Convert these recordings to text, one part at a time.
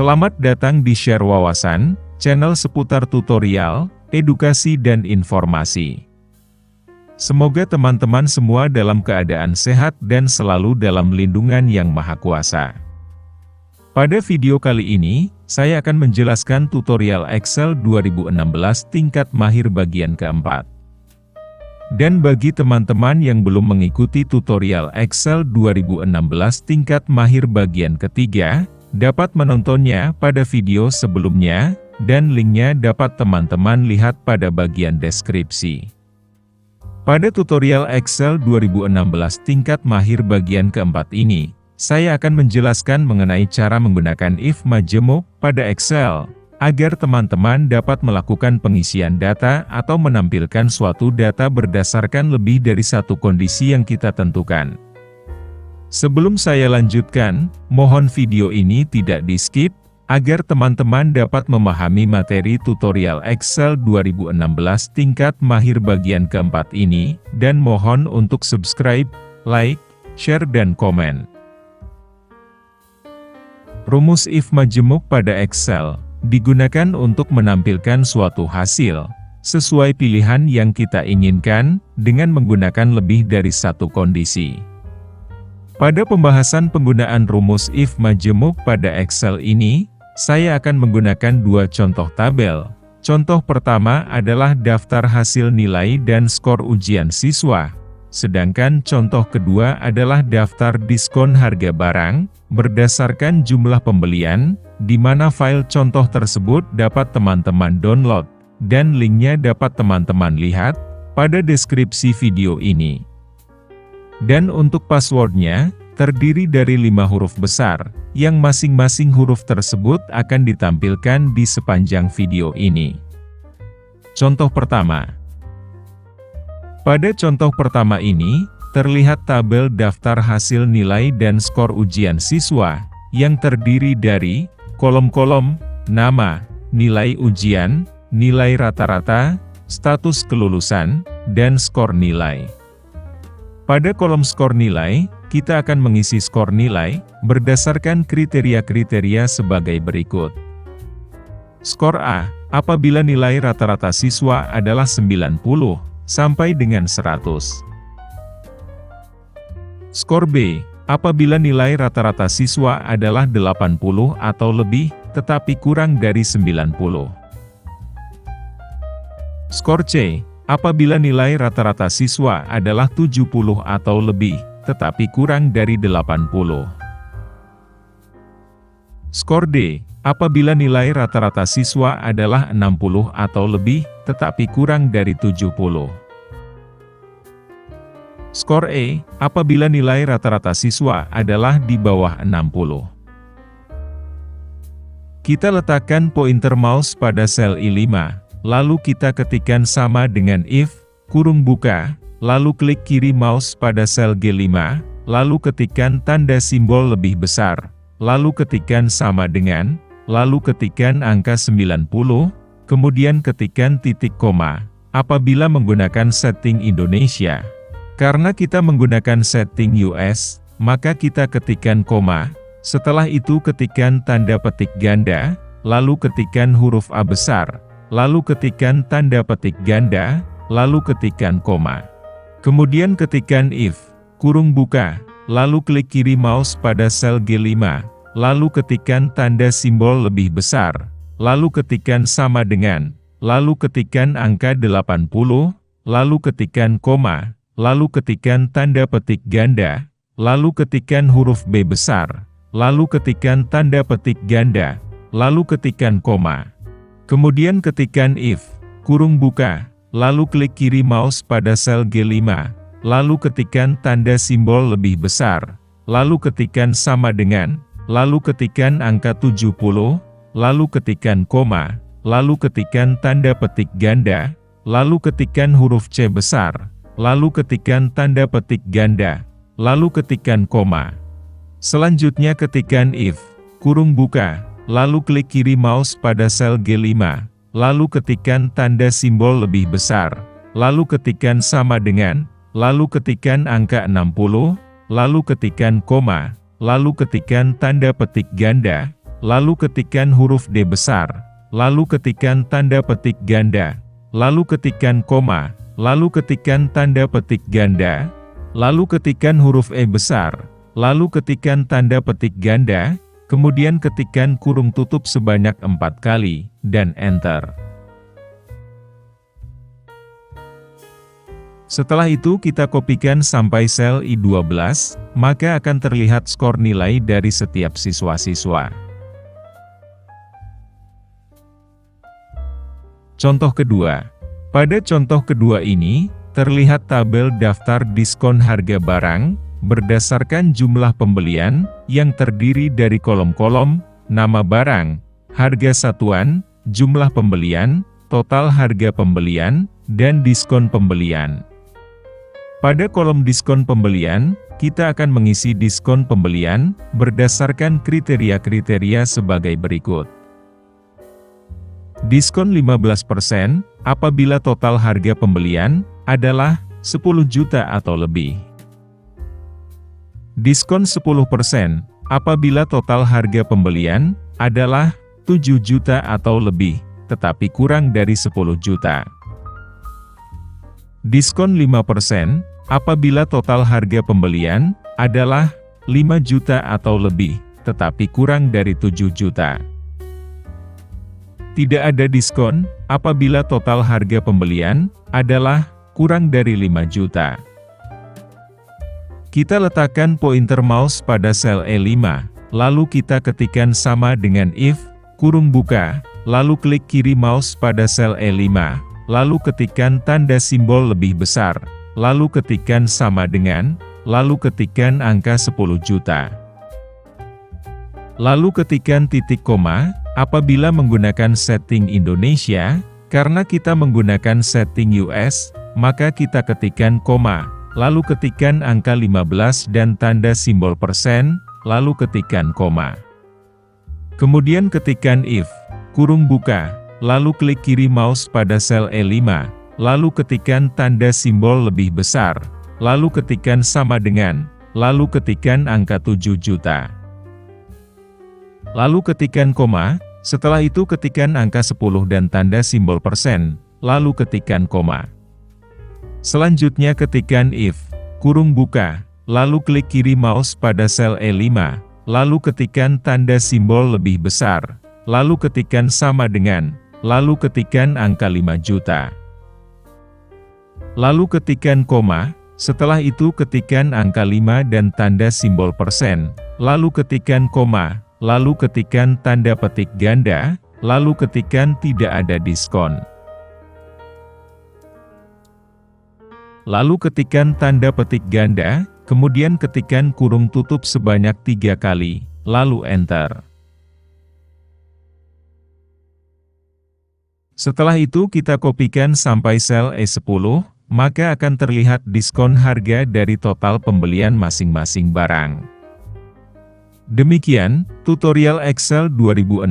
Selamat datang di Share Wawasan, channel seputar tutorial, edukasi dan informasi. Semoga teman-teman semua dalam keadaan sehat dan selalu dalam lindungan Yang Maha Kuasa. Pada video kali ini, saya akan menjelaskan tutorial Excel 2016 tingkat mahir bagian keempat. Dan bagi teman-teman yang belum mengikuti tutorial Excel 2016 tingkat mahir bagian ketiga, dapat menontonnya pada video sebelumnya, dan linknya dapat teman-teman lihat pada bagian deskripsi. Pada tutorial Excel 2016 tingkat mahir bagian keempat ini, saya akan menjelaskan mengenai cara menggunakan if majemuk pada Excel, agar teman-teman dapat melakukan pengisian data atau menampilkan suatu data berdasarkan lebih dari satu kondisi yang kita tentukan. Sebelum saya lanjutkan, mohon video ini tidak di-skip, agar teman-teman dapat memahami materi tutorial Excel 2016 tingkat mahir bagian keempat ini, dan mohon untuk subscribe, like, share dan komen. Rumus if majemuk pada Excel digunakan untuk menampilkan suatu hasil sesuai pilihan yang kita inginkan dengan menggunakan lebih dari satu kondisi. Pada pembahasan penggunaan rumus if majemuk pada Excel ini, saya akan menggunakan dua contoh tabel. Contoh pertama adalah daftar hasil nilai dan skor ujian siswa. Sedangkan contoh kedua adalah daftar diskon harga barang, berdasarkan jumlah pembelian, di mana file contoh tersebut dapat teman-teman download, dan linknya dapat teman-teman lihat pada deskripsi video ini. Dan untuk passwordnya, terdiri dari 5 huruf besar, yang masing-masing huruf tersebut akan ditampilkan di sepanjang video ini. Contoh pertama. Pada contoh pertama ini, terlihat tabel daftar hasil nilai dan skor ujian siswa, yang terdiri dari kolom-kolom, nama, nilai ujian, nilai rata-rata, status kelulusan, dan skor nilai. Pada kolom skor nilai, kita akan mengisi skor nilai, berdasarkan kriteria-kriteria sebagai berikut. Skor A, apabila nilai rata-rata siswa adalah 90, sampai dengan 100. Skor B, apabila nilai rata-rata siswa adalah 80 atau lebih, tetapi kurang dari 90. Skor C, apabila nilai rata-rata siswa adalah 70 atau lebih, tetapi kurang dari 80. Skor D, apabila nilai rata-rata siswa adalah 60 atau lebih, tetapi kurang dari 70. Skor E, apabila nilai rata-rata siswa adalah di bawah 60. Kita letakkan pointer mouse pada sel I5, lalu kita ketikkan sama dengan if, kurung buka, lalu klik kiri mouse pada sel G5, lalu ketikkan tanda simbol lebih besar, lalu ketikkan sama dengan, lalu ketikkan angka 90, kemudian ketikkan titik koma, apabila menggunakan setting Indonesia. Karena kita menggunakan setting US, maka kita ketikkan koma, setelah itu ketikkan tanda petik ganda, lalu ketikkan huruf A besar, lalu ketikkan tanda petik ganda, lalu ketikkan koma. Kemudian ketikkan if, kurung buka, lalu klik kiri mouse pada sel G5, lalu ketikkan tanda simbol lebih besar, lalu ketikkan sama dengan, lalu ketikkan angka 80, lalu ketikkan koma, lalu ketikkan tanda petik ganda, lalu ketikkan huruf B besar, lalu ketikkan tanda petik ganda, lalu ketikkan koma. Kemudian ketikkan if, kurung buka, lalu klik kiri mouse pada sel G5, lalu ketikkan tanda simbol lebih besar, lalu ketikkan sama dengan, lalu ketikkan angka 70, lalu ketikkan koma, lalu ketikkan tanda petik ganda, lalu ketikkan huruf C besar, lalu ketikkan tanda petik ganda, lalu ketikkan koma. Selanjutnya ketikkan if, kurung buka, lalu klik kiri mouse pada sel G5, lalu ketikkan tanda simbol lebih besar, lalu ketikkan sama dengan, lalu ketikkan angka 60, lalu ketikkan koma, lalu ketikkan tanda petik ganda, lalu ketikkan huruf D besar, lalu ketikkan tanda petik ganda, lalu ketikkan koma, lalu ketikkan tanda petik ganda, lalu ketikkan huruf E besar, lalu ketikkan tanda petik ganda, kemudian ketikkan kurung tutup sebanyak 4 kali, dan enter. Setelah itu kita kopikan sampai sel I12, maka akan terlihat skor nilai dari setiap siswa-siswa. Contoh kedua. Pada contoh kedua ini, terlihat tabel daftar diskon harga barang, berdasarkan jumlah pembelian, yang terdiri dari kolom-kolom, nama barang, harga satuan, jumlah pembelian, total harga pembelian, dan diskon pembelian. Pada kolom diskon pembelian, kita akan mengisi diskon pembelian, berdasarkan kriteria-kriteria sebagai berikut. Diskon 15%, apabila total harga pembelian, adalah 10 juta atau lebih. Diskon 10%, apabila total harga pembelian, adalah 7 juta atau lebih, tetapi kurang dari 10 juta. Diskon 5%, apabila total harga pembelian, adalah 5 juta atau lebih, tetapi kurang dari 7 juta. Tidak ada diskon, apabila total harga pembelian, adalah kurang dari 5 juta. Kita letakkan pointer mouse pada sel E5, lalu kita ketikkan sama dengan if, kurung buka, lalu klik kiri mouse pada sel E5, lalu ketikkan tanda simbol lebih besar, lalu ketikkan sama dengan, lalu ketikkan angka 10 juta. Lalu ketikkan titik koma, apabila menggunakan setting Indonesia, karena kita menggunakan setting US, maka kita ketikkan koma, lalu ketikkan angka 15 dan tanda simbol persen, lalu ketikkan koma. Kemudian ketikkan if, kurung buka, lalu klik kiri mouse pada sel E5, lalu ketikkan tanda simbol lebih besar, lalu ketikkan sama dengan, lalu ketikkan angka 7 juta. Lalu ketikkan koma, setelah itu ketikkan angka 10 dan tanda simbol persen, lalu ketikkan koma. Selanjutnya ketikkan if, kurung buka, lalu klik kiri mouse pada sel E5, lalu ketikkan tanda simbol lebih besar, lalu ketikkan sama dengan, lalu ketikkan angka 5 juta. Lalu ketikkan koma, setelah itu ketikkan angka 5 dan tanda simbol persen, lalu ketikkan koma, lalu ketikkan tanda petik ganda, lalu ketikkan tidak ada diskon. Lalu ketikkan tanda petik ganda, kemudian ketikkan kurung tutup sebanyak 3 kali, lalu enter. Setelah itu kita kopikan sampai sel E10, maka akan terlihat diskon harga dari total pembelian masing-masing barang. Demikian, tutorial Excel 2016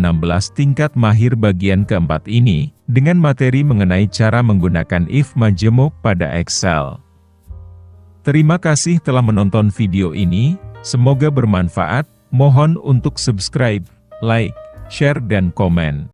tingkat mahir bagian keempat ini, dengan materi mengenai cara menggunakan if majemuk pada Excel. Terima kasih telah menonton video ini, semoga bermanfaat, mohon untuk subscribe, like, share dan komen.